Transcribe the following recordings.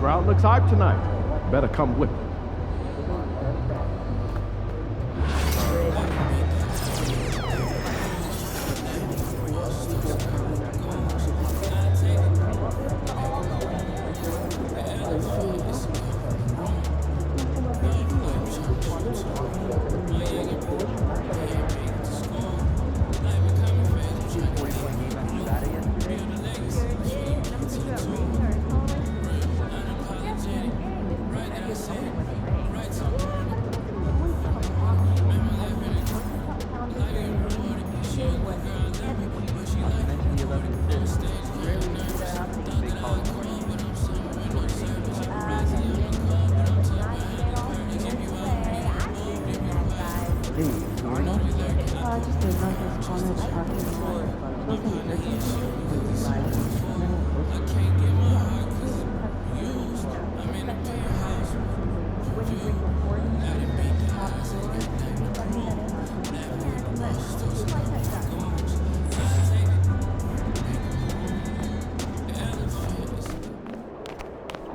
Crowd looks hyped tonight. Better come with me.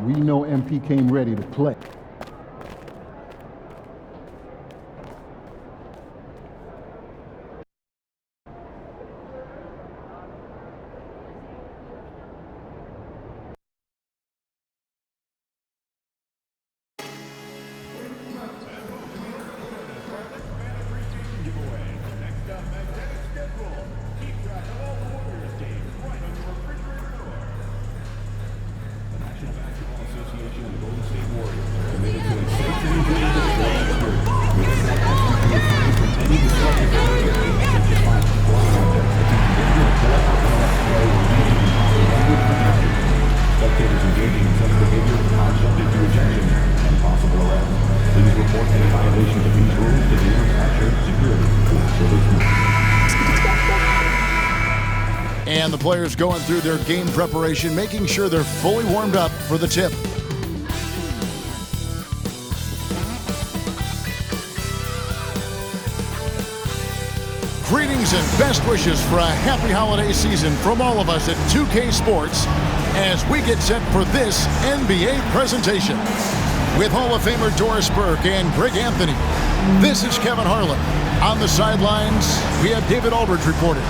We know MP came ready to play. And the players going through their game preparation, making sure they're fully warmed up for the tip. Greetings and best wishes for a happy holiday season from all of us at 2K Sports as we get set for this NBA presentation. With Hall of Famer Doris Burke and Greg Anthony, this is Kevin Harlan. On the sidelines, we have David Aldridge reporting.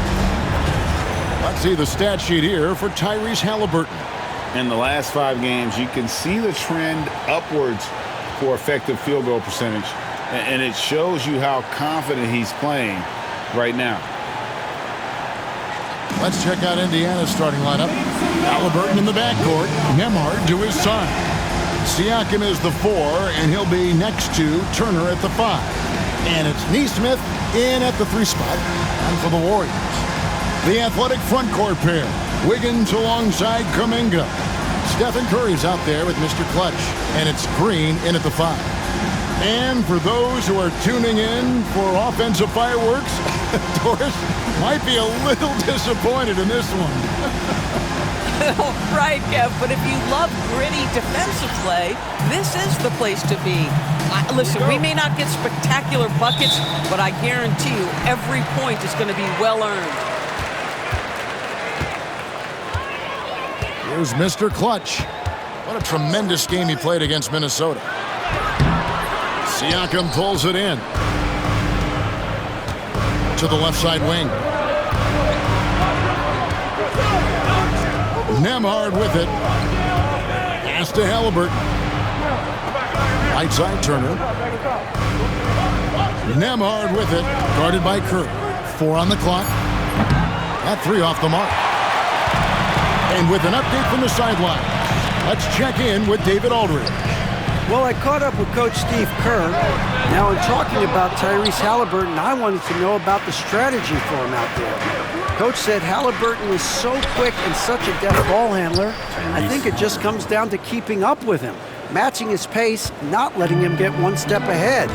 Let's see the stat sheet here for Tyrese Halliburton. In the last 5 games, you can see the trend upwards for effective field goal percentage, and it shows you how confident he's playing right now. Let's check out Indiana's starting lineup. Halliburton in the backcourt, Nembhard to his side. Siakam is the 4, and he'll be next to Turner at the 5. And it's Nesmith in at the 3 spot. And for the Warriors, the athletic front court pair, Wiggins alongside Kuminga. Stephen Curry's out there with Mr. Clutch, and it's Green in at the 5. And for those who are tuning in for offensive fireworks, Doris might be a little disappointed in this one. Right, Kev, but if you love gritty defensive play, this is the place to be. Listen, we may not get spectacular buckets, but I guarantee you every point is going to be well earned. Here's Mr. Clutch. What a tremendous game he played against Minnesota. Siakam pulls it in to the left side wing. Nembhard with it. Pass to Halliburton. Right side Turner. Nembhard with it. Guarded by Curry. 4 on the clock. That 3 off the mark. And with an update from the sideline, let's check in with David Aldridge. Well, I caught up with Coach Steve Kerr. Now, in talking about Tyrese Halliburton, I wanted to know about the strategy for him out there. Coach said Halliburton is so quick and such a deft ball handler. I think it just comes down to keeping up with him, matching his pace, not letting him get one step ahead.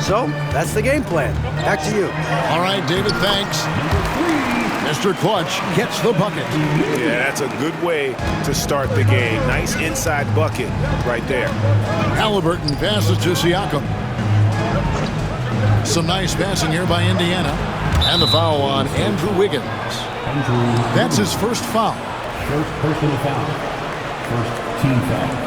So, that's the game plan. Back to you. All right, David, thanks. Mr. Clutch gets the bucket. Yeah, that's a good way to start the game. Nice inside bucket right there. Halliburton passes to Siakam. Some nice passing here by Indiana. And the foul on Andrew Wiggins. That's his first foul. First personal foul. First team foul.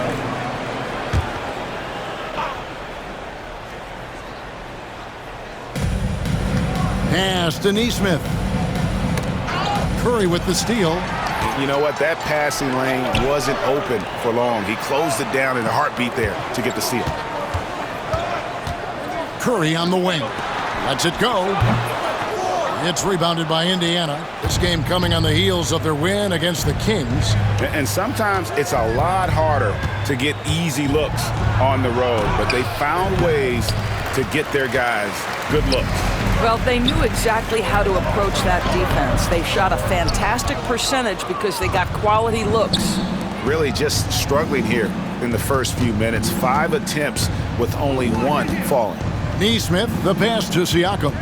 Pass to Neesmith. Curry with the steal. You know what? That passing lane wasn't open for long. He closed it down in a heartbeat there to get the steal. Curry on the wing. Lets it go. It's rebounded by Indiana. This game coming on the heels of their win against the Kings. And sometimes it's a lot harder to get easy looks on the road, but they found ways to get their guys good looks. Well, they knew exactly how to approach that defense. They shot a fantastic percentage because they got quality looks. Really just struggling here in the first few minutes. 5 attempts with only 1 falling. Neesmith, the pass to Siakam.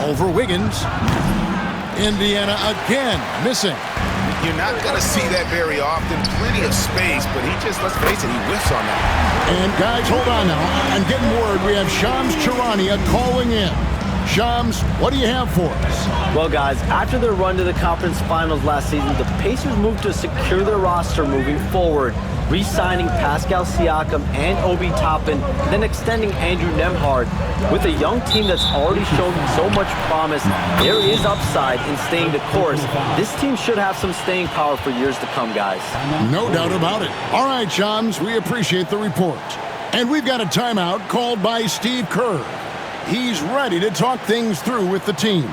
Over Wiggins. Indiana again missing. You're not going to see that very often. Plenty of space, but he just, let's face it, he whiffs on that. And guys, hold on now. I'm getting word we have Shams Charania calling in. Shams, what do you have for us? Well, guys, after their run to the conference finals last season, the Pacers moved to secure their roster moving forward, re-signing Pascal Siakam and Obi Toppin, then extending Andrew Nembhard. With a young team that's already shown so much promise, there is upside in staying the course. This team should have some staying power for years to come, guys. No doubt about it. All right, Shams, we appreciate the report. And we've got a timeout called by Steve Kerr. He's ready to talk things through with the team.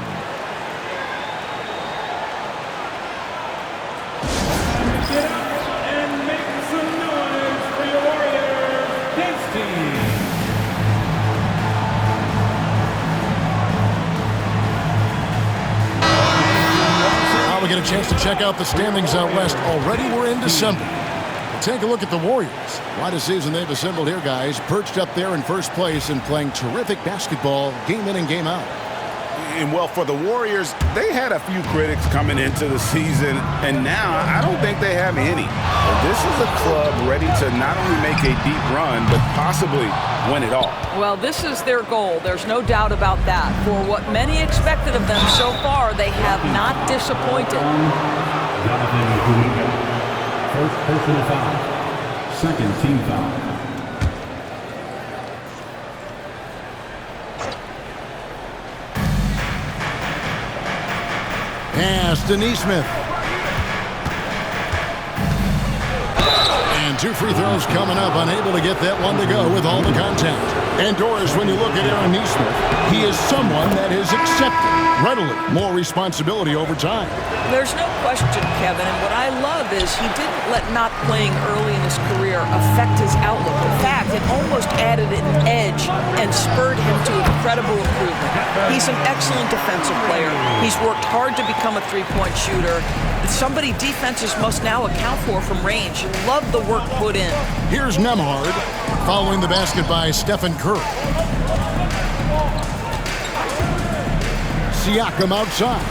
We get a chance to check out the standings out west. Already we're in December. We'll take a look at the Warriors. What a season they've assembled here, guys. Perched up there in first place and playing terrific basketball game in and game out. And well, for the Warriors, they had a few critics coming into the season, and now I don't think they have any. This is a club ready to not only make a deep run, but possibly win it all. Well, this is their goal. There's no doubt about that. For what many expected of them so far, they have not disappointed. First personal foul. Second team foul. Pass to Neesmith. And 2 free throws coming up, unable to get that one to go with all the contact. And Doris, when you look at Aaron Neesmith, he is someone that has accepted readily more responsibility over time. There's no question, Kevin, and what I love is he didn't let not playing early in his career affect his outlook. In fact, it almost added an edge and spurred him to incredible improvement. He's an excellent defensive player. He's worked hard to become a three-point shooter. It's somebody defenses must now account for from range. Love the work put in. Here's Nembhard following the basket by Stephen Curry. Siakam outside.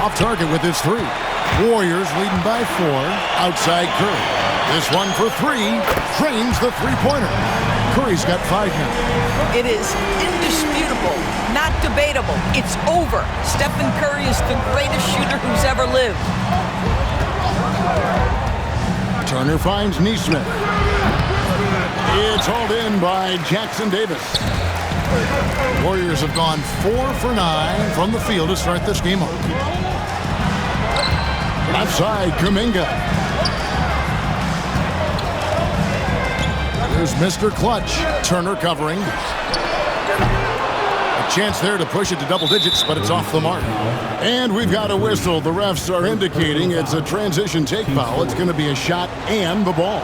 Off target with his 3. Warriors leading by 4. Outside Curry. This one for 3. Drains the three-pointer. Curry's got 5 now. It is indisputable, not debatable. It's over. Stephen Curry is the greatest shooter who's ever lived. Turner finds Neesmith. It's hauled in by Jackson Davis. Warriors have gone 4 for 9 from the field to start this game off. Outside, Kuminga. There's Mr. Clutch. Turner covering. A chance there to push it to double digits, but it's off the mark. And we've got a whistle. The refs are indicating it's a transition take foul. It's going to be a shot and the ball.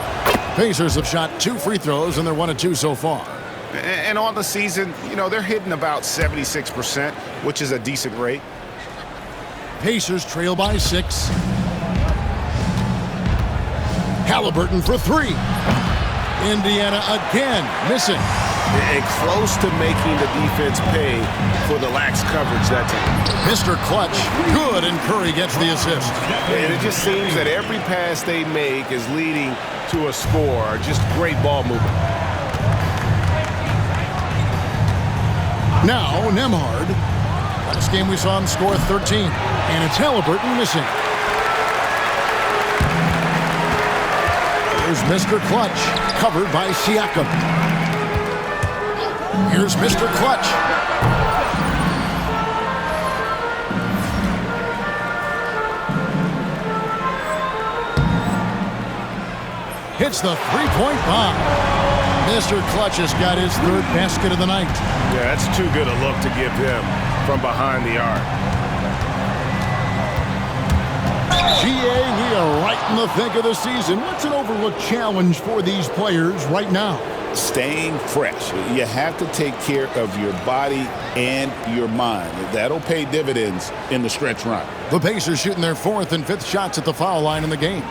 Pacers have shot 2 free throws, and they're 1 of 2 so far. And on the season, you know, they're hitting about 76%, which is a decent rate. Pacers trail by 6. Halliburton for 3. Indiana again missing. And close to making the defense pay for the lax coverage that time. Mr. Clutch, good, and Curry gets the assist. And it just seems that every pass they make is leading to a score. Just great ball movement. Now, Nembhard. Last game we saw him score 13. And it's Halliburton missing. There's Mr. Clutch, covered by Siakam. Here's Mr. Clutch. Hits the three-point bomb. Mr. Clutch has got his third basket of the night. Yeah, that's too good a look to give him from behind the arc. GA, we are right in the thick of the season. What's an overlooked challenge for these players right now? Staying fresh. You have to take care of your body and your mind. That'll pay dividends in the stretch run. The Pacers shooting their fourth and fifth shots at the foul line in the game.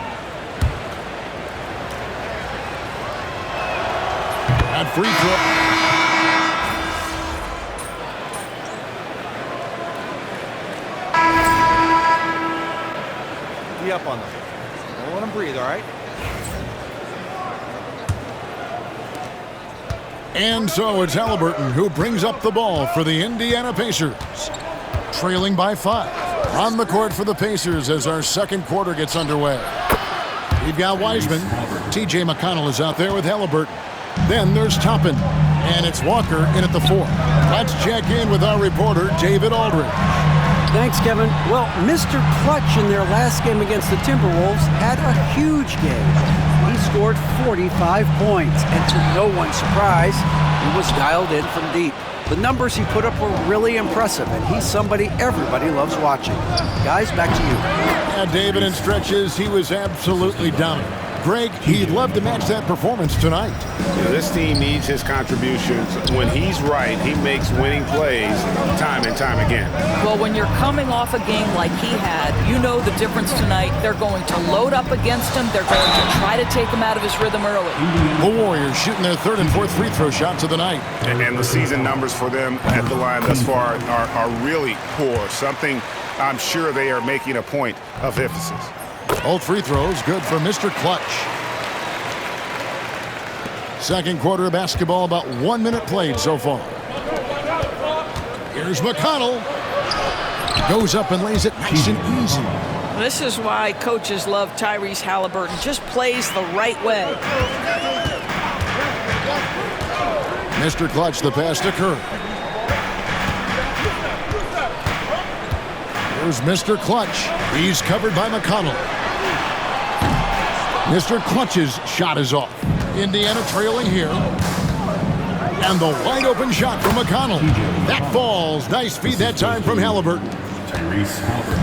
That free throw. Be up on them. Don't let them breathe, all right? And so it's Halliburton who brings up the ball for the Indiana Pacers. Trailing by 5. On the court for the Pacers as our second quarter gets underway. We've got Wiseman. T.J. McConnell is out there with Halliburton. Then there's Toppin. And it's Walker in at the 4. Let's check in with our reporter, David Aldridge. Thanks, Kevin. Well, Mr. Clutch in their last game against the Timberwolves had a huge game. He scored 45 points, and to no one's surprise, he was dialed in from deep. The numbers he put up were really impressive, and he's somebody everybody loves watching. Guys, back to you. Yeah, David, in stretches, he was absolutely dominant. Greg, he'd love to match that performance tonight. You know, this team needs his contributions. When he's right, he makes winning plays time and time again. Well, when you're coming off a game like he had, you know the difference tonight. They're going to load up against him. They're going to try to take him out of his rhythm early. The Warriors shooting their third and fourth free throw shots of the night. And the season numbers for them at the line thus far are really poor. Something I'm sure they are making a point of emphasis. Both free throws good for Mr. Clutch. Second quarter of basketball, about 1 minute played so far. Here's McConnell. Goes up and lays it nice and easy. This is why coaches love Tyrese Halliburton. Just plays the right way. Mr. Clutch, the pass to Curry. Here's Mr. Clutch. He's covered by McConnell. Mr. Clutch's shot is off. Indiana trailing here. And the wide open shot from McConnell. That falls. Nice feed that time from Halliburton.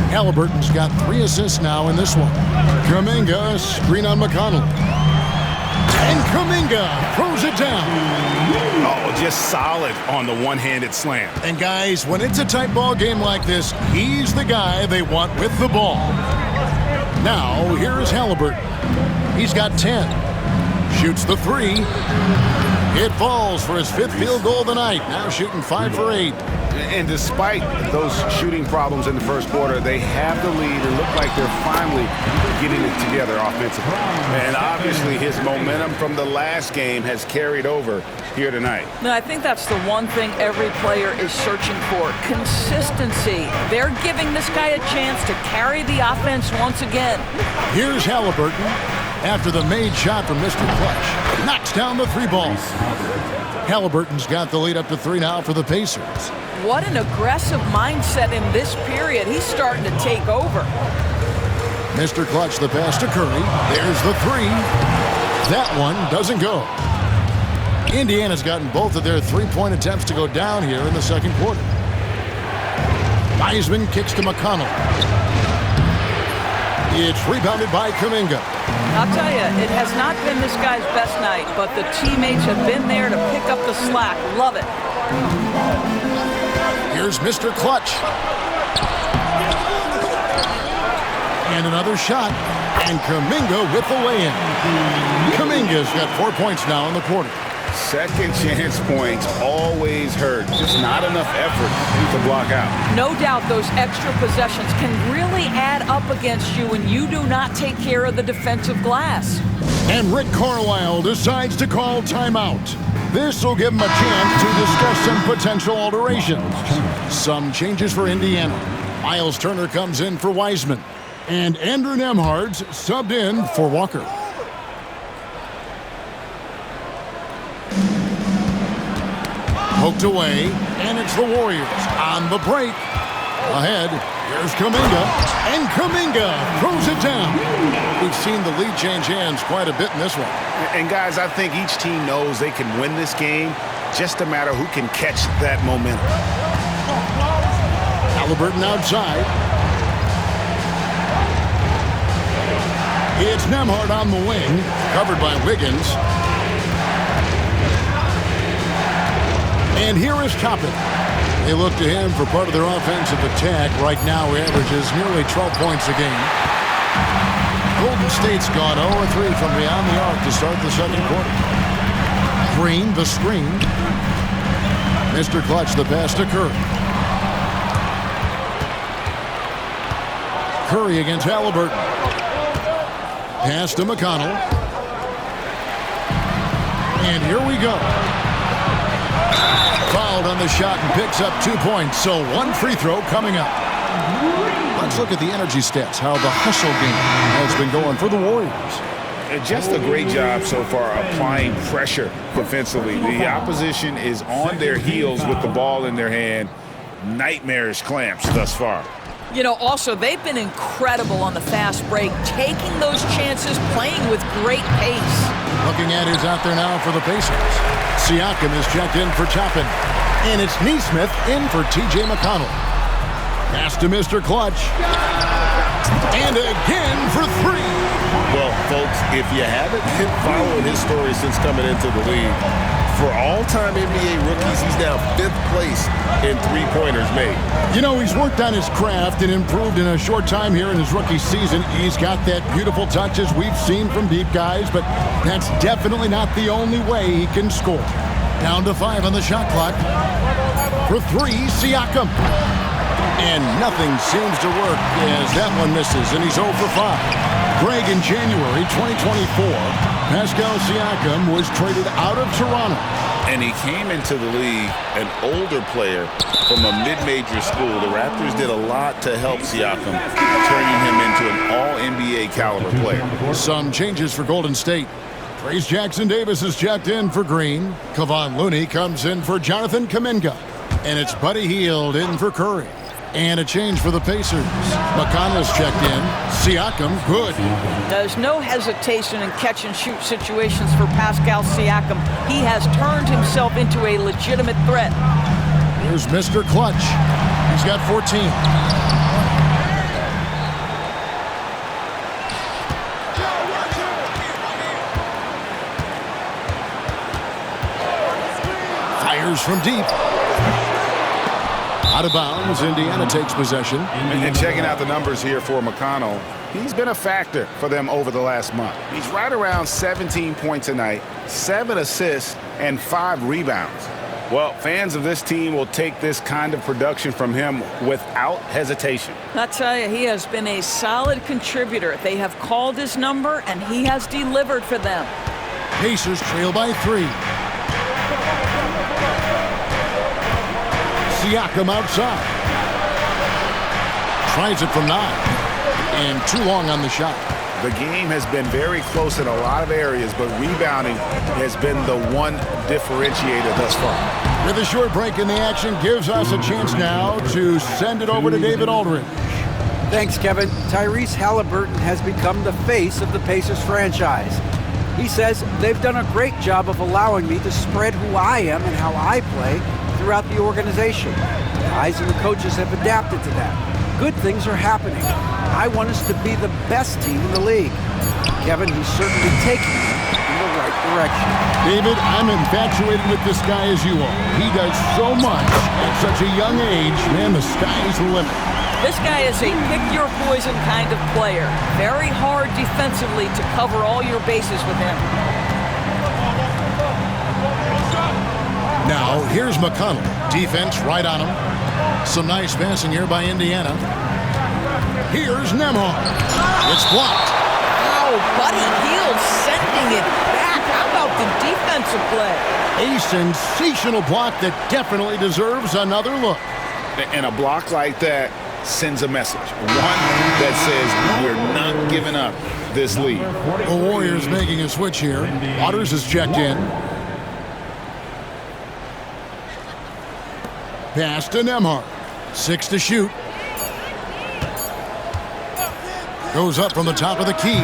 Halliburton's got 3 assists now in this one. Kuminga, screen on McConnell. And Kuminga throws it down. Oh, just solid on the one-handed slam. And guys, when it's a tight ball game like this, he's the guy they want with the ball. Now, here's Halliburton. He's got 10. Shoots the 3. It falls for his 5th field goal of the night. Now shooting 5 for 8. And despite those shooting problems in the first quarter, they have the lead and look like they're finally getting it together offensively. And obviously his momentum from the last game has carried over here tonight. No, I think that's the one thing every player is searching for. Consistency. They're giving this guy a chance to carry the offense once again. Here's Halliburton after the made shot from Mr. Clutch. Knocks down the 3 ball. Halliburton's got the lead up to 3 now for the Pacers. What an aggressive mindset in this period. He's starting to take over. Mr. Clutch, the pass to Curry. There's the 3. That one doesn't go. Indiana's gotten both of their 3-point attempts to go down here in the second quarter. Wiseman kicks to McConnell. It's rebounded by Kuminga. I'll tell you, it has not been this guy's best night, but the teammates have been there to pick up the slack. Love it. Here's Mr. Clutch. And another shot. And Kuminga with the lay-in. Kuminga's got 4 points now in the quarter. Second chance points always hurt. Just not enough effort to block out. No doubt those extra possessions can really add up against you when you do not take care of the defensive glass. And Rick Carlisle decides to call timeout. This will give him a chance to discuss some potential alterations. Some changes for Indiana. Miles Turner comes in for Wiseman. And Andrew Nembhard's subbed in for Walker. Poked away, and it's the Warriors on the break. Ahead, here's Kuminga, and Kuminga throws it down. We've seen the lead change hands quite a bit in this one. And guys, I think each team knows they can win this game, just a matter who can catch that momentum. Halliburton outside. It's Nembhard on the wing, covered by Wiggins. And here is Toppin. They look to him for part of their offensive attack. Right now, he averages nearly 12 points a game. Golden State's gone 0-3 from beyond the arc to start the second quarter. Green, the screen. Mr. Clutch, the pass to Curry. Curry against Halliburton. Pass to McConnell. And here we go. Fouled on the shot and picks up 2 points. So one free throw coming up. Let's look at the energy stats, how the hustle game has been going for the Warriors. Just a great job so far applying pressure defensively. The opposition is on their heels with the ball in their hand. Nightmarish clamps thus far. You know, also, they've been incredible on the fast break, taking those chances, playing with great pace. Looking at who's out there now for the Pacers. Siakam is checked in for Toppin. And it's Nesmith in for T.J. McConnell. Pass to Mr. Clutch. And again for three. Well, folks, if you haven't been following his story since coming into the league, for all-time NBA rookies, he's now 5th place in three-pointers made. You know, he's worked on his craft and improved in a short time here in his rookie season. He's got that beautiful touch as we've seen from deep guys, but that's definitely not the only way he can score. Down to 5 on the shot clock. For 3, Siakam. And nothing seems to work as that one misses, and he's 0 for 5. Greg, in January 2024, Pascal Siakam was traded out of Toronto. And he came into the league an older player from a mid-major school. The Raptors did a lot to help Siakam, turning him into an all-NBA caliber player. Some changes for Golden State. Trace Jackson-Davis is checked in for Green. Kevon Looney comes in for Jonathan Kuminga. And it's Buddy Hield in for Curry. And a change for the Pacers. McConnell's checked in. Siakam, good. There's no hesitation in catch-and-shoot situations for Pascal Siakam. He has turned himself into a legitimate threat. Here's Mr. Clutch. He's got 14. Fires from deep. Out of bounds, Indiana takes possession. And checking out the numbers here for McConnell, he's been a factor for them over the last month. He's right around 17 points a night, 7 assists, and 5 rebounds. Well, fans of this team will take this kind of production from him without hesitation. I tell you, he has been a solid contributor. They have called his number, and he has delivered for them. Pacers trail by 3. Siakam outside. Tries it from 9. And too long on the shot. The game has been very close in a lot of areas, but rebounding has been the one differentiator thus far. With a short break in the action, gives us a chance now to send it over to David Aldridge. Thanks, Kevin. Tyrese Halliburton has become the face of the Pacers franchise. He says they've done a great job of allowing me to spread who I am and how I play throughout the organization. The guys and the coaches have adapted to that. Good things are happening. I want us to be the best team in the league. Kevin, he's certainly taking it in the right direction. David, I'm infatuated with this guy as you are. He does so much at such a young age. Man, the sky is the limit. This guy is a pick-your-poison kind of player. Very hard defensively to cover all your bases with him. Now, here's McConnell. Defense right on him. Some nice passing here by Indiana. Here's Nembhard. It's blocked. Oh, Buddy Hield sending it back. How about the defensive play? A sensational block that definitely deserves another look. And a block like that sends a message. One that says we're not giving up this lead. The Warriors making a switch here. Waters is checked in. Pass to Nembhard. 6 to shoot. Goes up from the top of the key,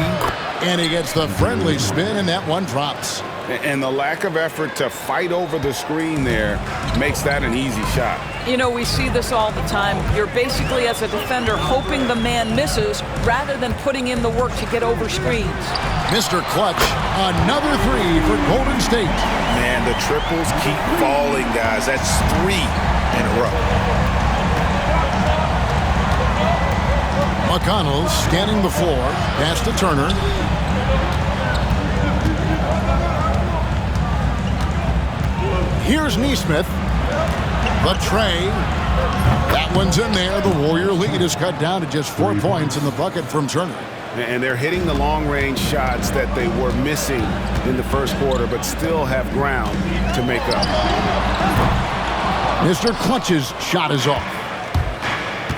and he gets the friendly spin, and that one drops. And the lack of effort to fight over the screen there makes that an easy shot. You know, we see this all the time. You're basically, as a defender, hoping the man misses rather than putting in the work to get over screens. Mr. Clutch, another 3 for Golden State. Man, the triples keep falling, guys. That's 3 in a row. McConnell scanning the floor. Pass to Turner. Here's Nesmith. The tray. That one's in there. The Warrior lead is cut down to just 4 points in the bucket from Turner. And they're hitting the long-range shots that they were missing in the first quarter, but still have ground to make up. Mr. Clutch's shot is off.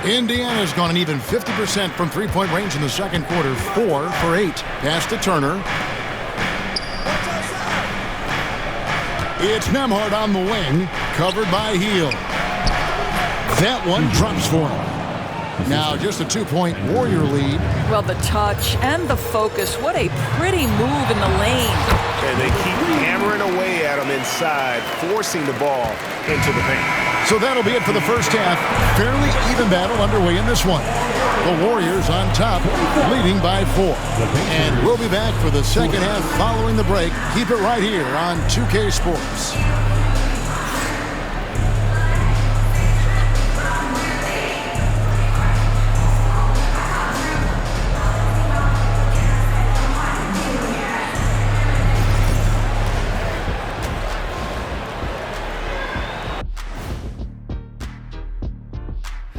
Indiana's gone an even 50% from three-point range in the second quarter. 4 for 8. Pass to Turner. It's Nembhard on the wing, covered by Heel. That one drops for him. Now just a 2-point Warrior lead. Well, the touch and the focus, what a pretty move in the lane. And they keep hammering away at him inside, forcing the ball into the paint. So that'll be it for the first half. Fairly even battle underway in this one. The Warriors on top, leading by 4. And we'll be back for the second half following the break. Keep it right here on 2K Sports.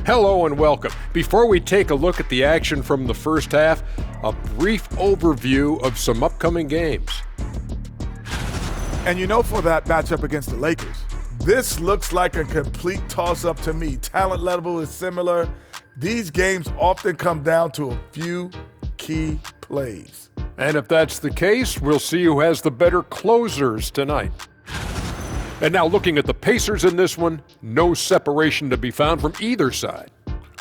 Hello and welcome. Before we take a look at the action from the first half, a brief overview of some upcoming games. And you know, for that matchup against the Lakers, this looks like a complete toss-up to me. Talent level is similar. These games often come down to a few key plays. And if that's the case, we'll see who has the better closers tonight. And now looking at the Pacers in this one, no separation to be found from either side.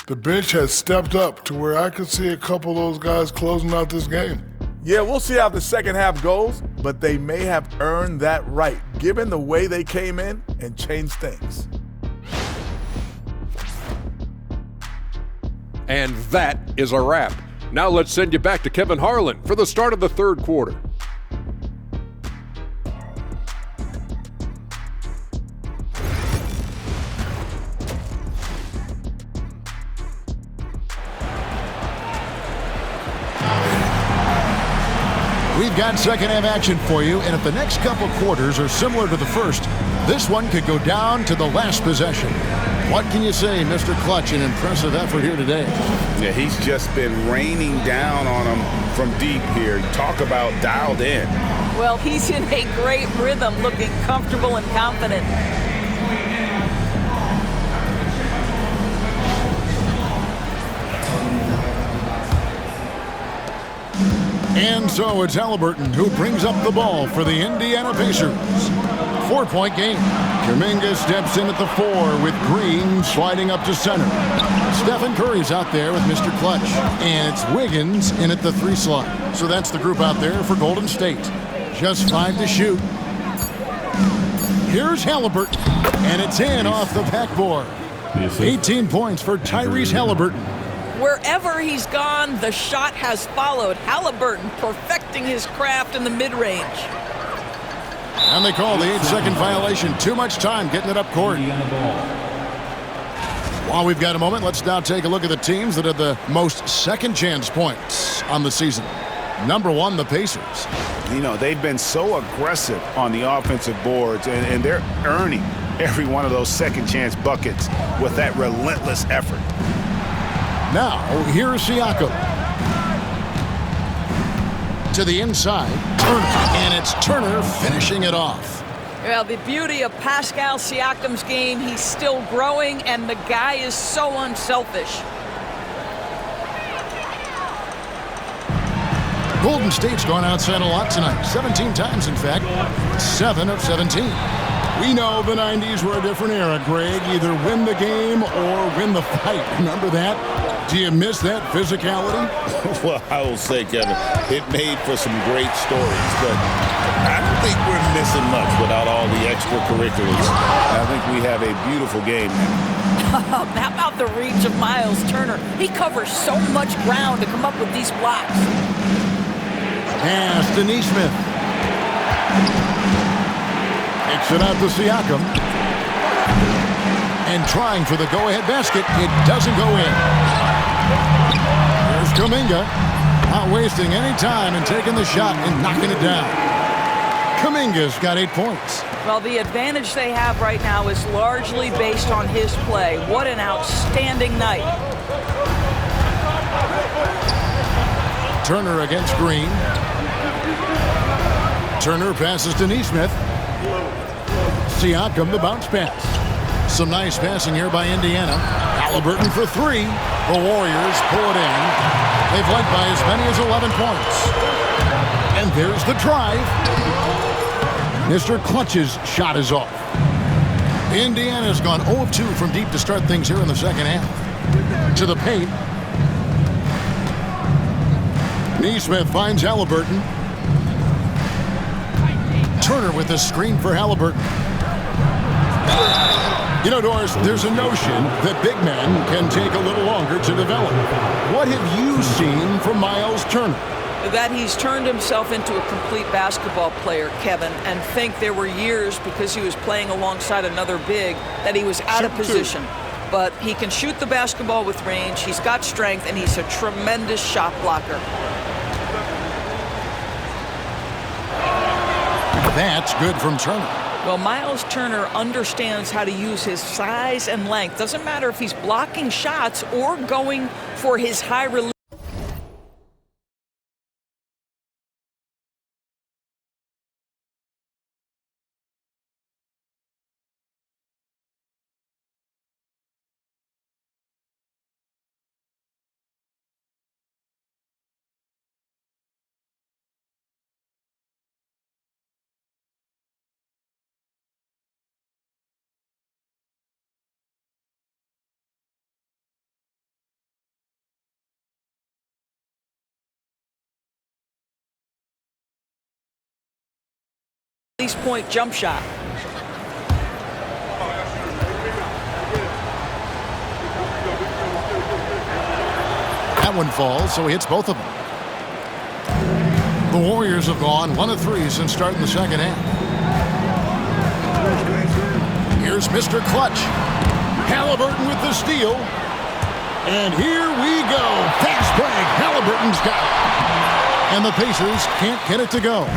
The bench has stepped up to where I could see a couple of those guys closing out this game. Yeah, we'll see how the second half goes, but they may have earned that right, given the way they came in and changed things. And that is a wrap. Now let's send you back to Kevin Harlan for the start of the third quarter. We've got second half action for you, and if the next couple quarters are similar to the first, this one could go down to the last possession. What can you say, Mr. Clutch? An impressive effort here today. Yeah, he's just been raining down on them from deep here. Talk about dialed in. Well, he's in a great rhythm, looking comfortable and confident. And so it's Halliburton who brings up the ball for the Indiana Pacers. 4-point game. Kuminga steps in at the 4 with Green sliding up to center. Stephen Curry's out there with Mr. Clutch. And it's Wiggins in at the 3 slot. So that's the group out there for Golden State. Just 5 to shoot. Here's Halliburton. And it's in off the backboard. 18 points for Tyrese Halliburton. Wherever he's gone, the shot has followed. Halliburton perfecting his craft in the mid-range. And they call the 8-second violation. Too much time getting it up court. While we've got a moment, let's now take a look at the teams that have the most second chance points on the season. Number 1, the Pacers. You know, they've been so aggressive on the offensive boards, and they're earning every one of those second chance buckets with that relentless effort. Now, here's Siakam. To the inside, Turner. And it's Turner finishing it off. Well, the beauty of Pascal Siakam's game, he's still growing, and the guy is so unselfish. Golden State's gone outside a lot tonight. 17 times, in fact. 7 of 17. We know the 90s were a different era, Greg. Either win the game or win the fight. Remember that? Do you miss that physicality? Well, I will say, Kevin, it made for some great stories, but I don't think we're missing much without all the extracurriculars. I think we have a beautiful game now. How about the reach of Myles Turner? He covers so much ground to come up with these blocks. Pass to Neesmith. Kicks it out to Siakam. And trying for the go-ahead basket. It doesn't go in. There's Kuminga. Not wasting any time and taking the shot and knocking it down. Kuminga's got 8 points. Well, the advantage they have right now is largely based on his play. What an outstanding night. Turner against Green. Turner passes to Neesmith. Siakam, the bounce pass. Some nice passing here by Indiana. Halliburton for 3. The Warriors pull it in. They've led by as many as 11 points. And there's the drive. Mr. Clutch's shot is off. Indiana's gone 0 of 2 from deep to start things here in the second half. To the paint. Neesmith finds Halliburton. Turner with the screen for Halliburton. You know, Doris, there's a notion that big men can take a little longer to develop. What have you seen from Myles Turner? That he's turned himself into a complete basketball player, Kevin, and think there were years because he was playing alongside another big that he was out of position. But he can shoot the basketball with range, he's got strength, and he's a tremendous shot blocker. That's good from Turner. Well, Myles Turner understands how to use his size and length. Doesn't matter if he's blocking shots or going for his high release. Point jump shot. That one falls, so he hits both of them. The Warriors have gone 1 of 3 since starting the second half. Here's Mr. Clutch. Halliburton with the steal. And here we go. Fast break. Halliburton's got it. And the Pacers can't get it to go.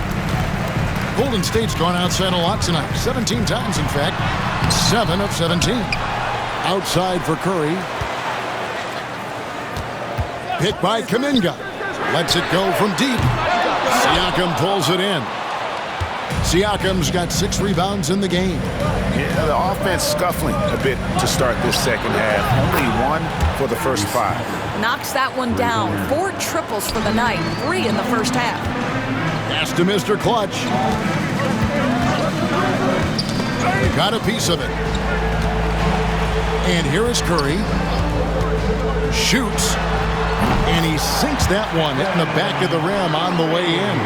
Golden State's gone outside a lot tonight. 17 times, in fact. 7 of 17. Outside for Curry. Hit by Kuminga. Lets it go from deep. Siakam pulls it in. Siakam's got 6 rebounds in the game. Yeah, the offense scuffling a bit to start this second half. Only 1 for the first 5. Knocks that one down. 4 triples for the night. 3 in the first half. Pass to Mr. Clutch. Got a piece of it. And here is Curry. Shoots. And he sinks that one, hitting the back of the rim on the way in.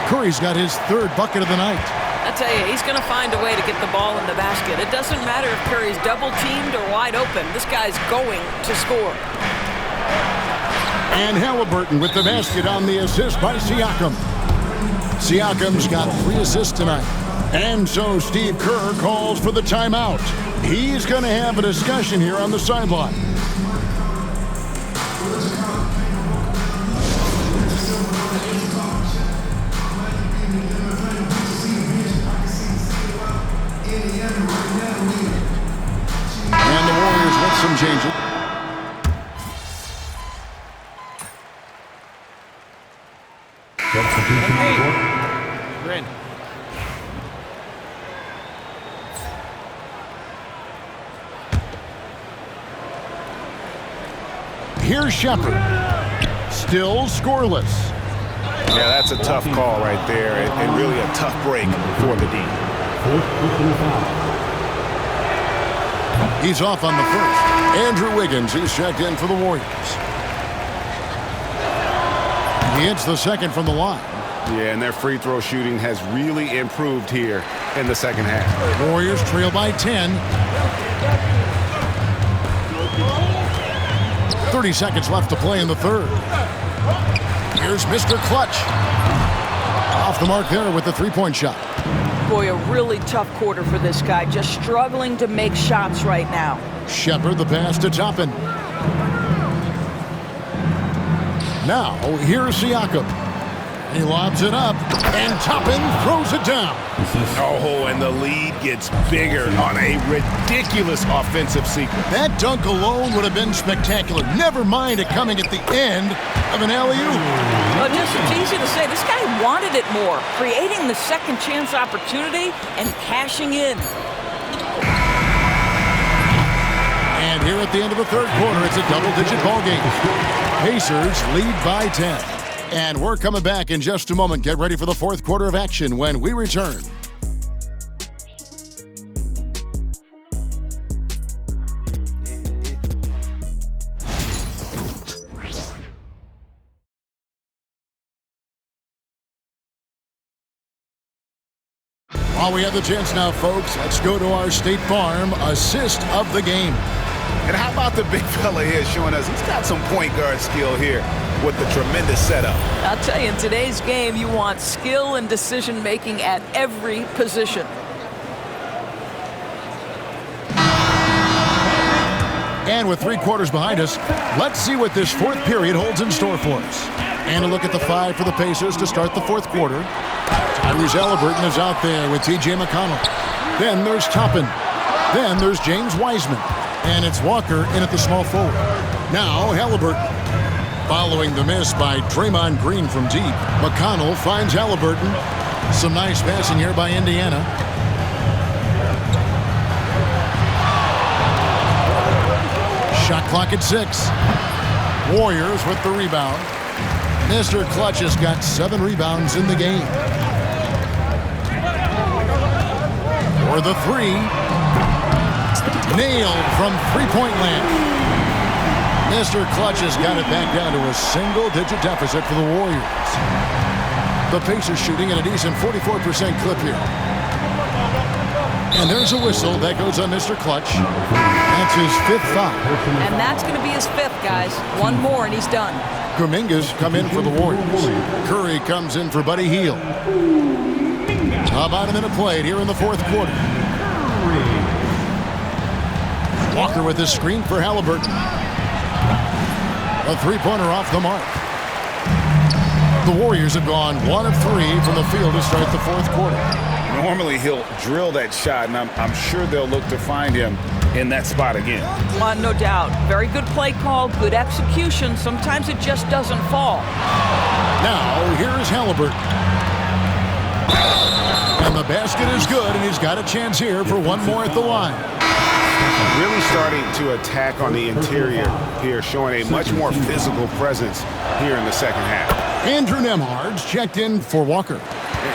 Curry's got his 3rd bucket of the night. I tell you, he's going to find a way to get the ball in the basket. It doesn't matter if Curry's double-teamed or wide open. This guy's going to score. And Halliburton with the basket on the assist by Siakam. Siakam's got 3 assists tonight. And so Steve Kerr calls for the timeout. He's going to have a discussion here on the sideline. And the Warriors with some changes. Grin. Here's Shepard. Still scoreless. Yeah, that's a tough call right there, and really a tough break for the D. Fourth personal foul. He's off on the first. Andrew Wiggins, he's checked in for the Warriors. He hits the second from the line. Yeah, and their free throw shooting has really improved here in the second half. Warriors trail by 10. 30 seconds left to play in the third. Here's Mr. Clutch. Off the mark there with the three-point shot. Boy, a really tough quarter for this guy. Just struggling to make shots right now. Shepard, the pass to Toppin. Now, here's Siakam. He lobs it up, and Toppin throws it down. Oh, and the lead gets bigger on a ridiculous offensive sequence. That dunk alone would have been spectacular. Never mind it coming at the end of an alley-oop. Well, it's easy to say. This guy wanted it more, creating the second chance opportunity and cashing in. And here at the end of the third quarter, it's a double-digit ball game. Pacers lead by 10. And we're coming back in just a moment. Get ready for the fourth quarter of action when we return. While we have the chance now, folks, let's go to our State Farm assist of the game. And how about the big fella here showing us he's got some point guard skill here with the tremendous setup. I'll tell you, in today's game, you want skill and decision-making at every position. And with 3 quarters behind us, let's see what this fourth period holds in store for us. And a look at the 5 for the Pacers to start the fourth quarter. Tyrese Haliburton is out there with T.J. McConnell. Then there's Toppin. Then there's James Wiseman. And it's Walker in at the small forward. Now Haliburton. Following the miss by Draymond Green from deep, McConnell finds Haliburton. Some nice passing here by Indiana. Shot clock at 6. Warriors with the rebound. Mr. Clutch has got 7 rebounds in the game. For the 3. Nailed from three-point land. Mr. Clutch has got it back down to a single-digit deficit for the Warriors. The Pacers shooting at a decent 44% clip here. And there's a whistle that goes on Mr. Clutch. That's his 5th foul. And that's going to be his 5th, guys. One more and he's done. Kuminga's come in for the Warriors. Curry comes in for Buddy Hield. About a minute played here in the fourth quarter. Walker with the screen for Haliburton. A three-pointer off the mark. The Warriors have gone 1 of 3 from the field to start the fourth quarter. Normally he'll drill that shot, and I'm sure they'll look to find him in that spot again. No doubt. Very good play call, good execution. Sometimes it just doesn't fall. Now, here's Haliburton. And the basket is good, and he's got a chance here for one more at the line. Really starting to attack on the interior here, showing a much more physical presence here in the second half. Andrew Nembhard's checked in for Walker.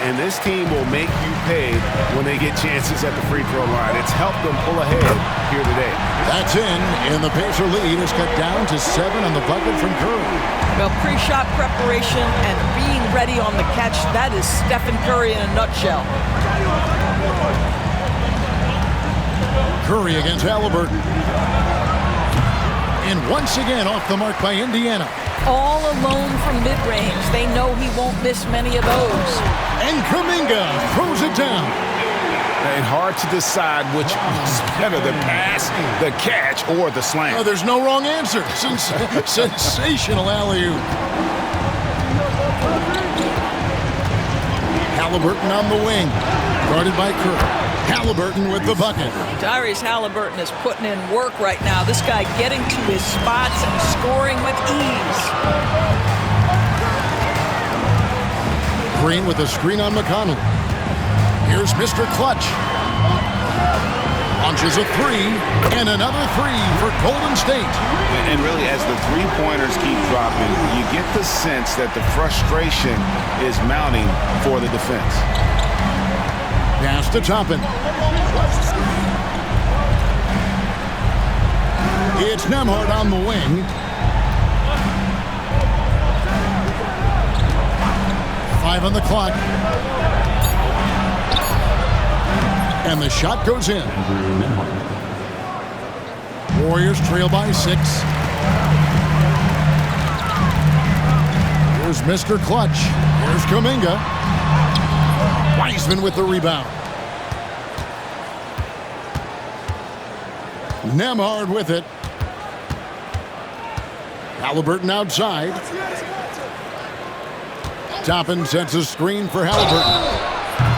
And this team will make you pay when they get chances at the free throw line. It's helped them pull ahead here today. That's in, and the Pacer lead is cut down to 7 on the bucket from Curry. Well, pre-shot preparation and being ready on the catch, that is Stephen Curry in a nutshell. Curry against Haliburton. And once again off the mark by Indiana. All alone from mid-range. They know he won't miss many of those. And Kuminga throws it down. And hard to decide which is better, the pass, the catch, or the slam. Oh, there's no wrong answer. Sensational alley-oop. Haliburton on the wing, guarded by Curry. Haliburton with the bucket. Tyrese Haliburton is putting in work right now. This guy getting to his spots and scoring with ease. Green with a screen on McConnell. Here's Mr. Clutch. Launches a 3, and another 3 for Golden State. And really, as the three-pointers keep dropping, you get the sense that the frustration is mounting for the defense. Pass to Toppin. It's Nembhard on the wing. 5 on the clock. And the shot goes in. Warriors trail by 6. Here's Mr. Clutch. Here's Kuminga. Wiseman with the rebound. Nembhard with it. Halliburton outside. Toppin sets a screen for Halliburton.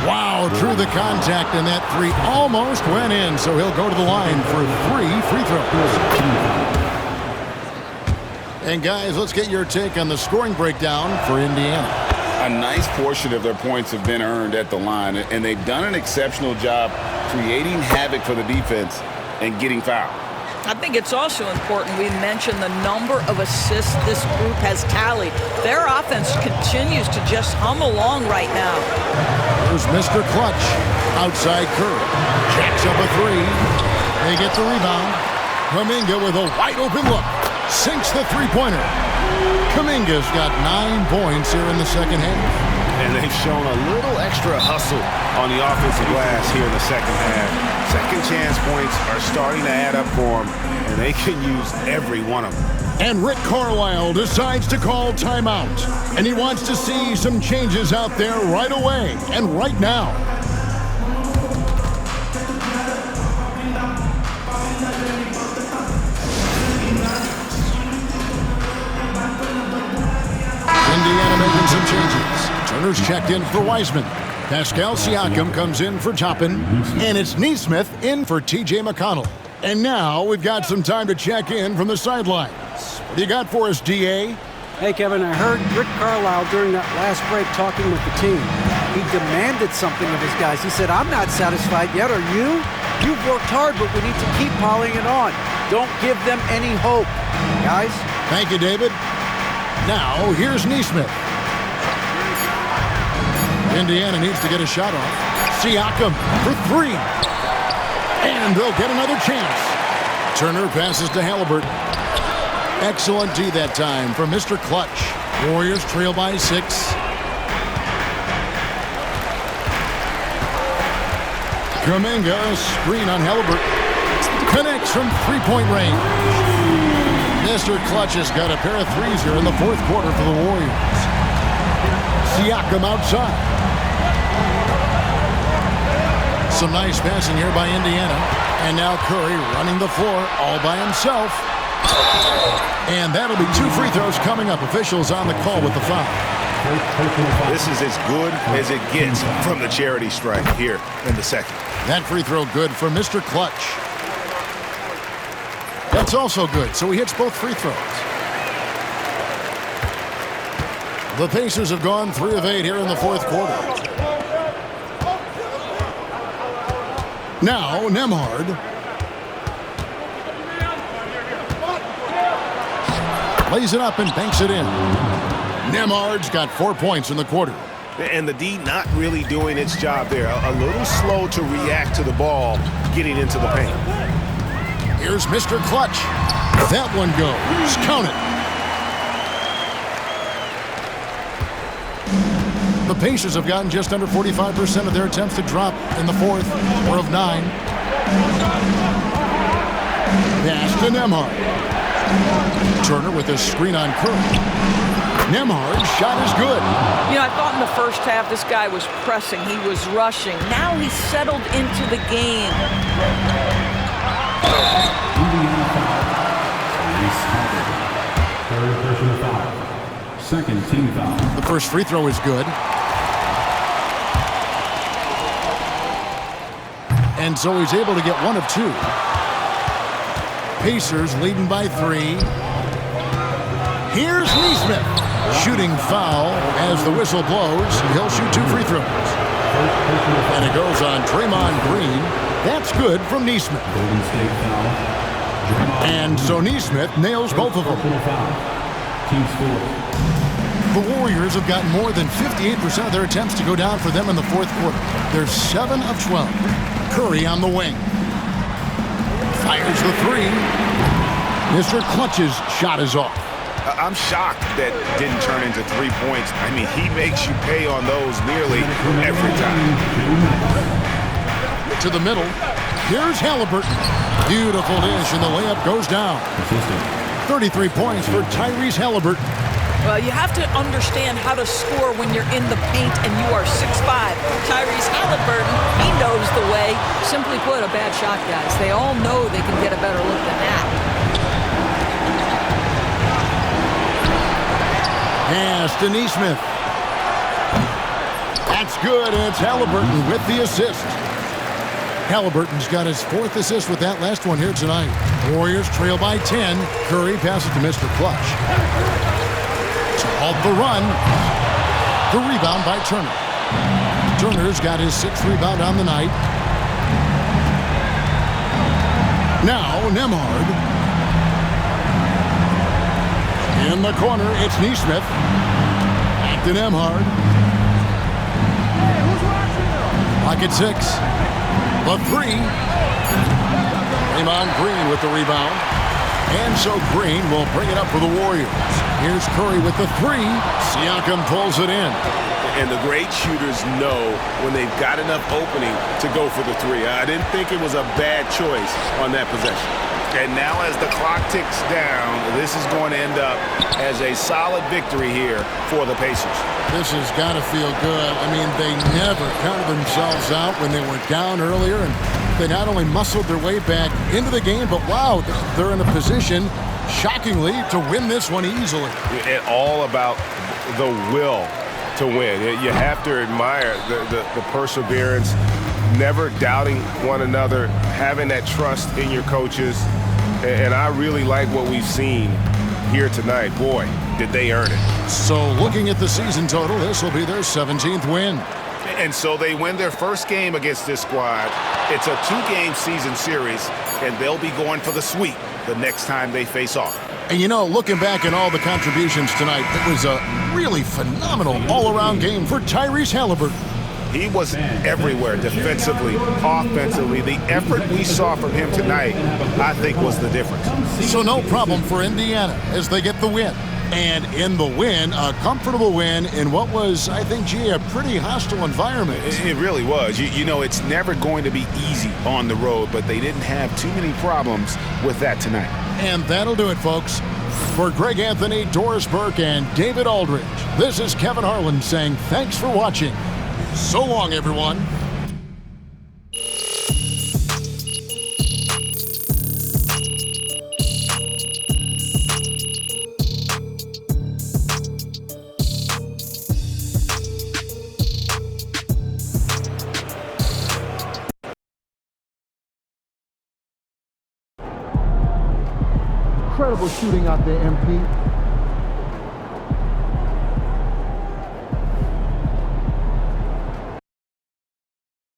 Wow, drew the contact, and that 3 almost went in, so he'll go to the line for 3 free throws. And guys, let's get your take on the scoring breakdown for Indiana. A nice portion of their points have been earned at the line, and they've done an exceptional job creating havoc for the defense and getting fouled. I think it's also important we mention the number of assists this group has tallied. Their offense continues to just hum along right now. Here's Mr. Clutch. Outside Curry. Jacks up a 3. They get the rebound. Kuminga with a wide open look. Sinks the three-pointer. Kuminga's got 9 points here in the second half. And they've shown a little extra hustle on the offensive glass here in the second half. Second chance points are starting to add up for them, and they can use every one of them. And Rick Carlisle decides to call timeout. And he wants to see some changes out there right away and right now. Indiana making some changes. Turner's checked in for Wiseman. Pascal Siakam comes in for Toppin. And it's Nesmith in for T.J. McConnell. And now we've got some time to check in from the sidelines. What do you got for us, D.A.? Hey, Kevin, I heard Rick Carlisle during that last break talking with the team. He demanded something of his guys. He said, I'm not satisfied yet, are you? You've worked hard, but we need to keep piling it on. Don't give them any hope, guys. Thank you, David. Now, here's Nesmith. Indiana needs to get a shot off. Siakam for 3. And they'll get another chance. Turner passes to Halliburton. Excellent D that time from Mr. Clutch. Warriors trail by 6. Kuminga, screen on Halliburton. Connects from three-point range. Mr. Clutch has got a pair of 3s here in the fourth quarter for the Warriors. Siakam outside. Some nice passing here by Indiana. And now Curry running the floor all by himself. And that'll be 2 free throws coming up. Officials on the call with the foul. This is as good as it gets from the charity strike here in the second. That free throw good for Mr. Clutch. That's also good, so he hits both free throws. The Pacers have gone 3 of 8 here in the fourth quarter. Now, Nembhard. Lays it up and banks it in. Nembhard's got 4 points in the quarter. And the D not really doing its job there. A little slow to react to the ball getting into the paint. Here's Mr. Clutch. That one goes. Count it. The Pacers have gotten just under 45% of their attempts to drop in the fourth. 4 of 9. Pass to Nembhard. Turner with a screen on Curry. Nembhard's shot is good. You know, I thought in the first half this guy was pressing. He was rushing. Now he's settled into the game. Indiana foul. Third personal foul. Second team foul. The first free throw is good. And so he's able to get 1 of 2. Pacers leading by 3. Here's Nesmith. Shooting foul as the whistle blows. He'll shoot 2 free throws. And it goes on Draymond Green. That's good from Nesmith. Golden State foul. And so Nesmith nails both of them. Team score. The Warriors have gotten more than 58% of their attempts to go down for them in the fourth quarter. They're 7 of 12. Curry on the wing. Fires the three. Mr. Clutch's shot is off. I'm shocked that didn't turn into 3 points. I mean, he makes you pay on those nearly every time. To the middle. Here's Halliburton. Beautiful dish, and the layup goes down. 33 points for Tyrese Halliburton. Well, you have to understand how to score when you're in the paint and you are 6'5". Tyrese Halliburton, he knows the way. Simply put, a bad shot, guys. They all know they can get a better look than that. Pass to Neesmith. That's good, and it's Halliburton with the assist. Halliburton's got his 4th assist with that last one here tonight. Warriors trail by 10. Curry passes to Mr. Clutch. To halt the run. The rebound by Turner. Turner's got his 6th rebound on the night. Now Nembhard. In the corner, it's Neesmith. Back to Nembhard. Lock at 6. The three. Draymond Green with the rebound. And so Green will bring it up for the Warriors. Here's Curry with the three. Siakam pulls it in. And the great shooters know when they've got enough opening to go for the three. I didn't think it was a bad choice on that possession. And now as the clock ticks down, this is going to end up as a solid victory here for the Pacers. This has got to feel good. I mean, they never counted themselves out when they were down earlier, and they not only muscled their way back into the game, but wow, they're in a position, shockingly, to win this one easily. It's all about the will to win. You have to admire the perseverance, never doubting one another, having that trust in your coaches. And I really like what we've seen here tonight. Boy, did they earn it. So looking at the season total, this will be their 17th win. And so they win their first game against this squad. It's a 2-game season series, and they'll be going for the sweep the next time they face off. And you know, looking back at all the contributions tonight, it was a really phenomenal all-around game for Tyrese Halliburton. He was everywhere, defensively, offensively. The effort we saw from him tonight, I think, was the difference. So no problem for Indiana as they get the win. And in the win, a comfortable win in what was, I think, gee, a pretty hostile environment. It really was. You know, it's never going to be easy on the road, but they didn't have too many problems with that tonight. And that'll do it, folks. For Greg Anthony, Doris Burke, and David Aldridge, this is Kevin Harlan saying thanks for watching. So long, everyone. Incredible shooting out there, MP.